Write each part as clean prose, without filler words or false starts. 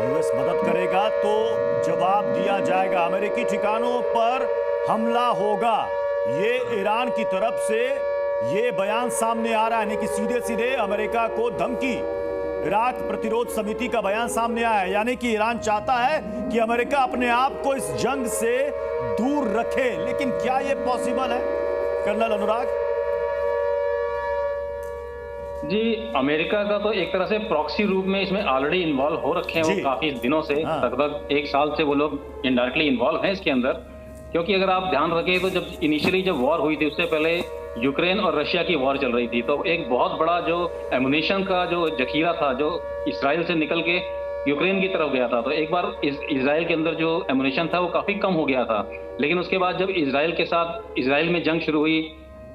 US मदद करेगा तो जवाब दिया जाएगा, अमेरिकी ठिकानों पर हमला होगा। ये ईरान की तरफ से ये बयान सामने आ रहा है, यानी कि सीधे सीधे अमेरिका को धमकी। इराक प्रतिरोध समिति का बयान सामने आया है, यानी कि ईरान चाहता है कि अमेरिका अपने आप को इस जंग से दूर रखे। लेकिन क्या यह पॉसिबल है, कर्नल अनुराग? जी, अमेरिका का तो एक तरह से प्रॉक्सी रूप में इसमें ऑलरेडी इन्वॉल्व हो रखे हैं वो काफी दिनों से, लगभग 1 साल से वो लोग इनडायरेक्टली इन्वॉल्व हैं इसके अंदर। क्योंकि अगर आप ध्यान रखें तो जब इनिशियली जब वॉर हुई थी उससे पहले यूक्रेन और रशिया की वॉर चल रही थी, तो एक बहुत बड़ा जो एमुनिशन का जो जखीरा था जो इजराइल से निकल के यूक्रेन की तरफ गया था, तो एक बार इजराइल के अंदर जो एमुनिशन था वो काफी कम हो गया था। लेकिन उसके बाद जब इजराइल में जंग शुरू हुई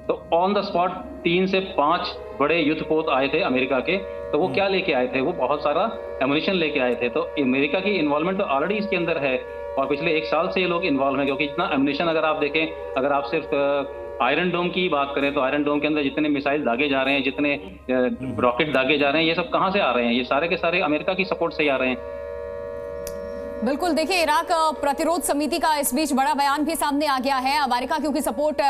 तो ऑन द स्पॉट 3 से 5 बड़े युद्धपोत आए थे अमेरिका के। तो वो क्या लेके आए थे? वो बहुत सारा एमुनिशन लेके आए थे। तो अमेरिका की इन्वॉल्वमेंट तो ऑलरेडी इसके अंदर है और पिछले 1 साल से ये लोग इन्वॉल्व हैं। क्योंकि इतना एमुनिशन अगर आप देखें, अगर आप सिर्फ आयरन डोम की बात करें तो आयरन डोम के अंदर जितने मिसाइल दागे जा रहे हैं, जितने रॉकेट दागे जा रहे हैं, ये सब कहाँ से आ रहे हैं? ये सारे के सारे अमेरिका की सपोर्ट से ही आ रहे हैं। बिल्कुल, देखिए इराक प्रतिरोध समिति का इस बीच बड़ा बयान भी सामने आ गया है। अमेरिका क्योंकि सपोर्ट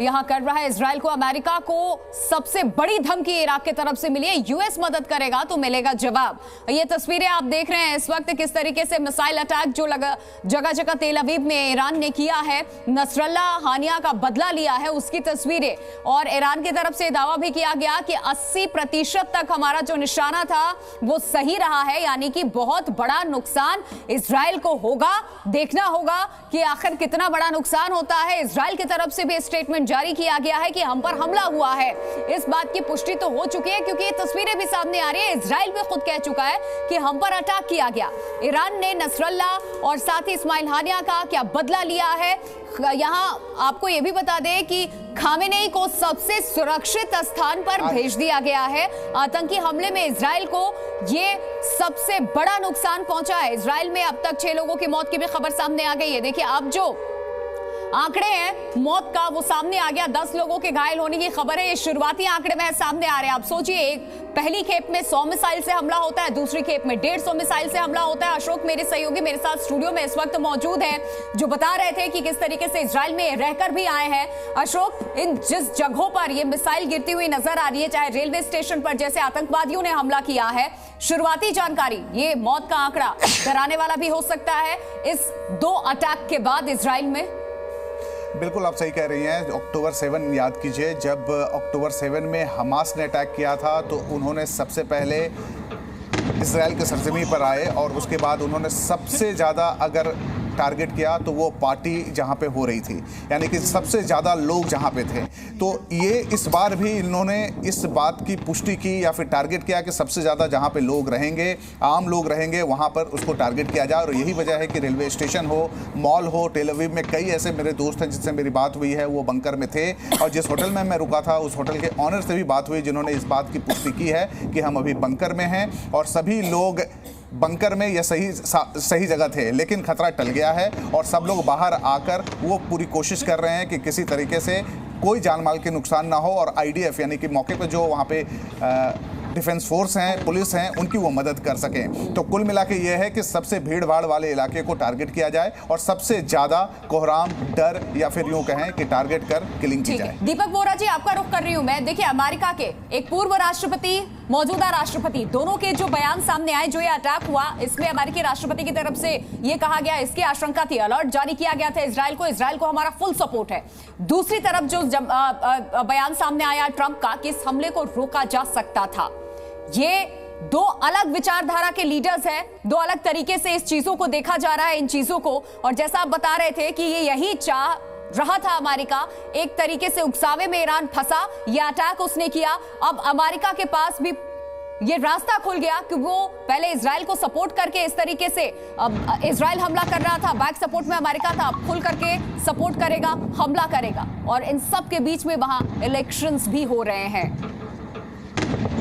यहां कर रहा है इजराइल को, अमेरिका को सबसे बड़ी धमकी इराक की तरफ से मिली है। यूएस मदद करेगा तो मिलेगा जवाब। ये तस्वीरें आप देख रहे हैं इस वक्त किस तरीके से मिसाइल अटैक जो जगह जगह तेल अवीव में ईरान ने किया है, नसरल्ला हानिया का बदला लिया है, उसकी तस्वीरें। और ईरान की तरफ से दावा भी किया गया कि 80% तक हमारा जो निशाना था वो सही रहा है, यानी कि बहुत बड़ा नुकसान इजराइल को होगा। देखना होगा कि आखिर कितना बड़ा नुकसान होता है। इजराइल की तरफ से भी स्टेटमेंट जारी किया गया है कि हम पर हमला हुआ है। इस बात की पुष्टि तो हो चुकी है क्योंकि ये तस्वीरें भी सामने आ रही है। इजराइल भी खुद कह चुका है कि हम पर अटैक किया गया। ईरान ने नसरल्ला और साथ ही इस्माइल हानिया का क्या बदला लिया है। यहां आपको यह भी बता दें कि खामेनेई को सबसे सुरक्षित स्थान पर भेज दिया गया है। आतंकी हमले में इजराइल को ये सबसे बड़ा नुकसान पहुंचा है। इजराइल में अब तक 6 लोगों की मौत की भी खबर सामने आ गई है। देखिए, आप जो आंकड़े हैं मौत का वो सामने आ गया, 10 लोगों के घायल होने की खबर है। ये शुरुआती आंकड़े में सामने आ रहे हैं। आप सोचिए, पहली खेप में 100 मिसाइल से हमला होता है, दूसरी खेप में 150 मिसाइल से हमला होता है। अशोक मेरे सहयोगी मेरे साथ स्टूडियो में इस वक्त मौजूद हैं, जो बता रहे थे कि किस तरीके से इजराइल में रहकर भी आए हैं। अशोक, इन जिस जगहों पर ये मिसाइल गिरती हुई नजर आ रही है, चाहे रेलवे स्टेशन पर जैसे आतंकवादियों ने हमला किया है, शुरुआती जानकारी, ये मौत का आंकड़ा डराने वाला भी हो सकता है इस 2 अटैक के बाद इजराइल में। बिल्कुल आप सही कह रही हैं। अक्टूबर 7 याद कीजिए, जब अक्टूबर 7 में हमास ने अटैक किया था तो उन्होंने सबसे पहले इजराइल के सरजमी पर आए और उसके बाद उन्होंने सबसे ज़्यादा अगर टारगेट किया तो वो पार्टी जहाँ पे हो रही थी, यानी कि सबसे ज़्यादा लोग जहाँ पे थे। तो ये इस बार भी इन्होंने इस बात की पुष्टि की या फिर टारगेट किया कि सबसे ज़्यादा जहाँ पे लोग रहेंगे, आम लोग रहेंगे, वहाँ पर उसको टारगेट किया जाए। और यही वजह है कि रेलवे स्टेशन हो, मॉल हो, तेल अवीव में कई ऐसे मेरे दोस्त हैं जिससे मेरी बात हुई है, वो बंकर में थे। और जिस होटल में मैं रुका था उस होटल के ऑनर से भी बात हुई जिन्होंने इस बात की पुष्टि की है कि हम अभी बंकर में हैं और सभी लोग बंकर में या सही जगह थे, लेकिन खतरा टल गया है और सब लोग बाहर आकर वो पूरी कोशिश कर रहे हैं कि किसी तरीके से कोई जान माल के नुकसान ना हो। और आईडीएफ यानी कि मौके पर जो वहाँ पे डिफेंस फोर्स हैं, पुलिस हैं, उनकी वो मदद कर सकें। तो कुल मिला के ये है कि सबसे भीड़ भाड़ वाले इलाके को टारगेट किया जाए और सबसे ज़्यादा कोहराम, डर या फिर यूँ कहें कि टारगेट कर किलिंग की जाए। दीपक बोरा जी, आपका रुख कर रही हूँ मैं। देखिए, अमेरिका के एक पूर्व राष्ट्रपति, मौजूदा राष्ट्रपति, दोनों के जो बयान सामने आए, जो ये अटैक हुआ इसमें अमेरिकी राष्ट्रपति की तरफ से ये कहा गया, इसकी आशंका थी, अलर्ट जारी किया गया था इजराइल को हमारा फुल सपोर्ट है। दूसरी तरफ जो बयान सामने आया ट्रंप का कि इस हमले को रोका जा सकता था। ये 2 अलग विचारधारा के लीडर्स हैं, 2 अलग तरीके से इस चीजों को देखा जा रहा है, इन चीजों को। और जैसा आप बता रहे थे कि ये यही चाह रहा था अमेरिका, एक तरीके से उकसावे में ईरान फंसा, ये अटैक उसने किया। अब अमेरिका के पास भी ये रास्ता खुल गया कि वो पहले इजराइल को सपोर्ट करके इस तरीके से, अब इजराइल हमला कर रहा था, बैक सपोर्ट में अमेरिका था, अब खुल करके सपोर्ट करेगा, हमला करेगा। और इन सब के बीच में वहां इलेक्शंस भी हो रहे हैं।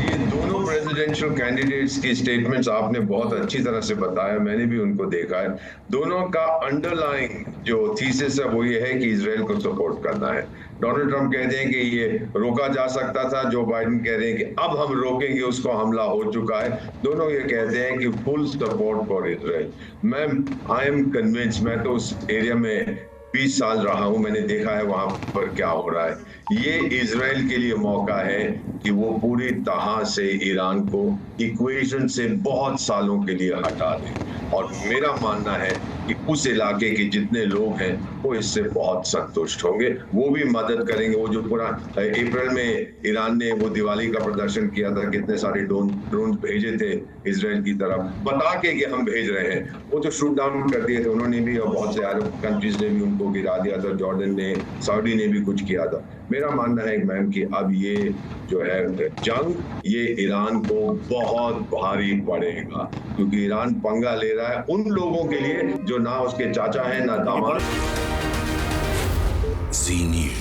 इन दोनों प्रेसिडेंशियल कैंडिडेट्स की स्टेटमेंट्स आपने बहुत अच्छी तरह से बताया, मैंने भी उनको देखा है। दोनों का अंडरलाइंग जो थीसिस है वो ये है कि इजराइल को सपोर्ट करना है। डोनाल्ड ट्रंप कहते हैं कि ये रोका जा सकता था, जो बाइडेन कह रहे हैं कि अब हम रोकेंगे उसको, हमला हो चुका है। दोनों ये कहते हैं कि full support for Israel. I am convince, मैं तो उस एरिया में 20 साल रहा हूं, मैंने देखा है वहां पर क्या हो रहा है। ये इजराइल के लिए मौका है कि वो पूरी तरह से ईरान को इक्वेशन से बहुत सालों के लिए हटा दे। और मेरा मानना है कि उस इलाके के जितने लोग हैं वो इससे बहुत संतुष्ट होंगे, वो भी मदद करेंगे। वो जो पूरा अप्रैल में ईरान ने वो दिवाली का प्रदर्शन किया था, कितने सारे ड्रोन भेजे थे इजराइल की तरफ, बता के कि हम भेज रहे हैं, वो जो शूट डाउन कर दिए थे उन्होंने भी, और बहुत से अरब कंट्रीज ने भी उनको गिरा दिया था, जॉर्डन ने, सऊदी ने भी कुछ किया था। मेरा मानना है मैम कि अब ये जो है जंग, ये ईरान को बहुत भारी पड़ेगा, क्योंकि ईरान पंगा ले रहा है उन लोगों के लिए जो ना उसके चाचा हैं ना दामाद। जी न्यूज़।